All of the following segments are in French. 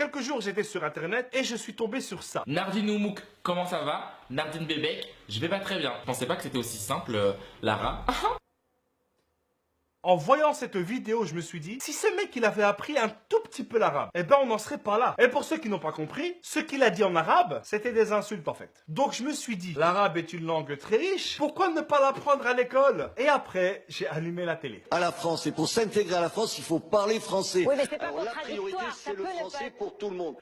quelques jours, j'étais sur internet et je suis tombé sur ça. Nardine Oumouk, comment ça va? Nardine Bébek, je vais pas très bien. Je pensais pas que c'était aussi simple, Lara. En voyant cette vidéo, je me suis dit, si ce mec il avait appris un tout petit peu l'arabe, eh ben on n'en serait pas là. Et pour ceux qui n'ont pas compris, ce qu'il a dit en arabe, c'était des insultes en fait. Donc je me suis dit, l'arabe est une langue très riche, pourquoi ne pas l'apprendre à l'école? Et après, j'ai allumé la télé. À la France, et pour s'intégrer à la France, il faut parler français. Oui, mais c'est pas Alors la contradictoire, priorité, ça c'est le peut ne français pas- pour tout le monde.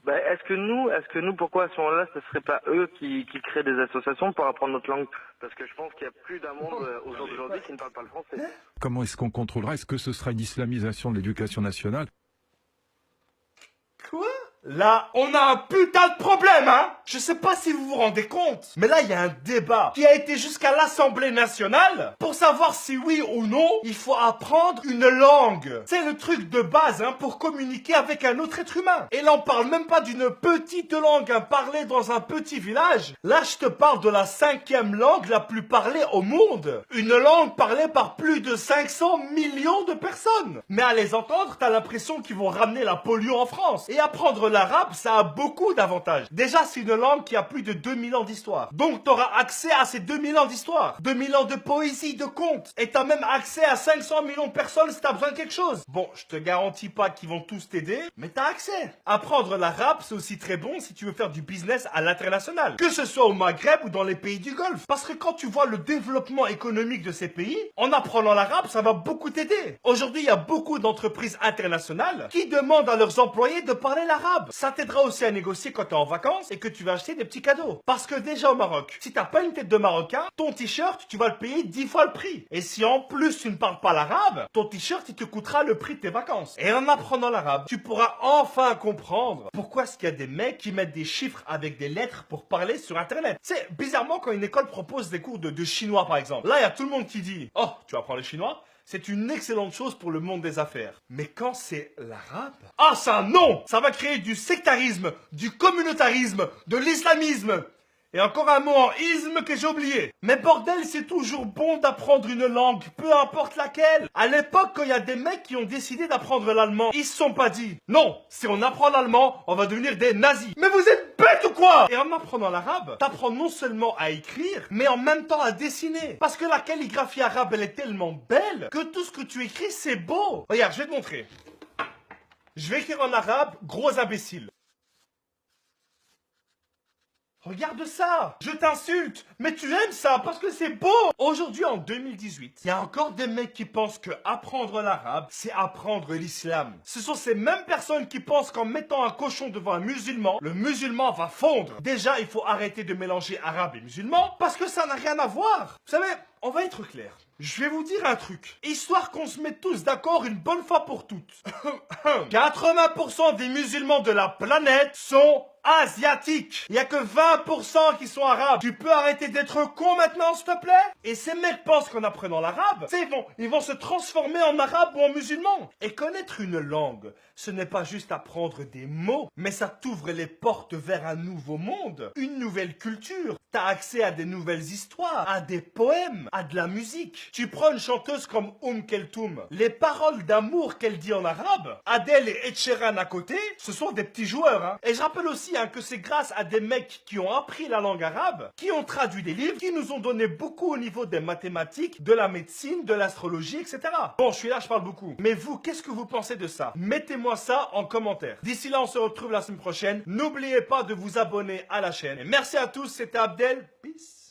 Bah, est-ce que nous, pourquoi à ce moment-là, ce serait pas eux qui créent des associations pour apprendre notre langue? Parce que je pense qu'il y a plus d'un monde au jour d'aujourd'hui qui ne parle pas le français. Comment est-ce qu'on contrôlera? Est-ce que ce sera une islamisation de l'éducation nationale? Quoi? Là, on a un putain de problème, hein? Je sais pas si vous vous rendez compte, mais là, il y a un débat qui a été jusqu'à l'Assemblée nationale pour savoir si oui ou non, il faut apprendre une langue. C'est le truc de base, hein, pour communiquer avec un autre être humain. Et là, on parle même pas d'une petite langue, hein, parlée dans un petit village. Là, je te parle de la 5e langue la plus parlée au monde. Une langue parlée par plus de 500 millions de personnes. Mais à les entendre, t'as l'impression qu'ils vont ramener la polio en France. Et apprendre l'arabe, ça a beaucoup d'avantages. Déjà, c'est une langue qui a plus de 2000 ans d'histoire. Donc, t'auras accès à ces 2000 ans d'histoire. 2000 ans de poésie, de contes. Et t'as même accès à 500 millions de personnes si t'as besoin de quelque chose. Bon, je te garantis pas qu'ils vont tous t'aider, mais t'as accès. Apprendre l'arabe, c'est aussi très bon si tu veux faire du business à l'international. Que ce soit au Maghreb ou dans les pays du Golfe. Parce que quand tu vois le développement économique de ces pays, en apprenant l'arabe, ça va beaucoup t'aider. Aujourd'hui, il y a beaucoup d'entreprises internationales qui demandent à leurs employés de parler l'arabe. Ça t'aidera aussi à négocier quand t'es en vacances et que tu vas acheter des petits cadeaux. Parce que déjà au Maroc, si t'as pas une tête de Marocain, ton t-shirt, tu vas le payer 10 fois le prix. Et si en plus tu ne parles pas l'arabe, ton t-shirt, il te coûtera le prix de tes vacances. Et en apprenant l'arabe, tu pourras enfin comprendre pourquoi est-ce qu'il y a des mecs qui mettent des chiffres avec des lettres pour parler sur internet. C'est bizarrement quand une école propose des cours de chinois par exemple. Là, il y a tout le monde qui dit « Oh, tu apprends le chinois ?» C'est une excellente chose pour le monde des affaires. Mais quand c'est l'arabe... Ah ça non! Ça va créer du sectarisme, du communautarisme, de l'islamisme. Et encore un mot en isme que j'ai oublié. Mais bordel, c'est toujours bon d'apprendre une langue, peu importe laquelle. À l'époque, quand il y a des mecs qui ont décidé d'apprendre l'allemand, ils se sont pas dit « Non, si on apprend l'allemand, on va devenir des nazis. » Mais vous êtes bêtes ou quoi? Et en apprenant l'arabe, t'apprends non seulement à écrire, mais en même temps à dessiner. Parce que la calligraphie arabe, elle est tellement belle que tout ce que tu écris, c'est beau. Regarde, je vais te montrer. Je vais écrire en arabe, gros imbécile. Regarde ça! Je t'insulte! Mais tu aimes ça parce que c'est beau! Aujourd'hui, en 2018, il y a encore des mecs qui pensent que apprendre l'arabe, c'est apprendre l'islam. Ce sont ces mêmes personnes qui pensent qu'en mettant un cochon devant un musulman, le musulman va fondre. Déjà, il faut arrêter de mélanger arabe et musulman parce que ça n'a rien à voir. Vous savez, on va être clair. Je vais vous dire un truc, histoire qu'on se mette tous d'accord une bonne fois pour toutes. 80% des musulmans de la planète sont asiatiques. Il y a que 20% qui sont arabes. Tu peux arrêter d'être con maintenant, s'il te plaît? Et ces mecs pensent qu'en apprenant l'arabe, ils vont se transformer en arabe ou en musulman. Et connaître une langue, ce n'est pas juste apprendre des mots, mais ça t'ouvre les portes vers un nouveau monde, une nouvelle culture. T'as accès à des nouvelles histoires, à des poèmes, à de la musique. Tu prends une chanteuse comme Keltoum, les paroles d'amour qu'elle dit en arabe, Adèle et Ed Sheeran à côté, ce sont des petits joueurs. Hein. Et je rappelle aussi que c'est grâce à des mecs qui ont appris la langue arabe, qui ont traduit des livres, qui nous ont donné beaucoup au niveau des mathématiques, de la médecine, de l'astrologie, etc. Bon, je suis là, je parle beaucoup. Mais vous, qu'est-ce que vous pensez de ça? Mettez-moi ça en commentaire. D'ici là, on se retrouve la semaine prochaine. N'oubliez pas de vous abonner à la chaîne. Et merci à tous, c'était Abdel. Peace.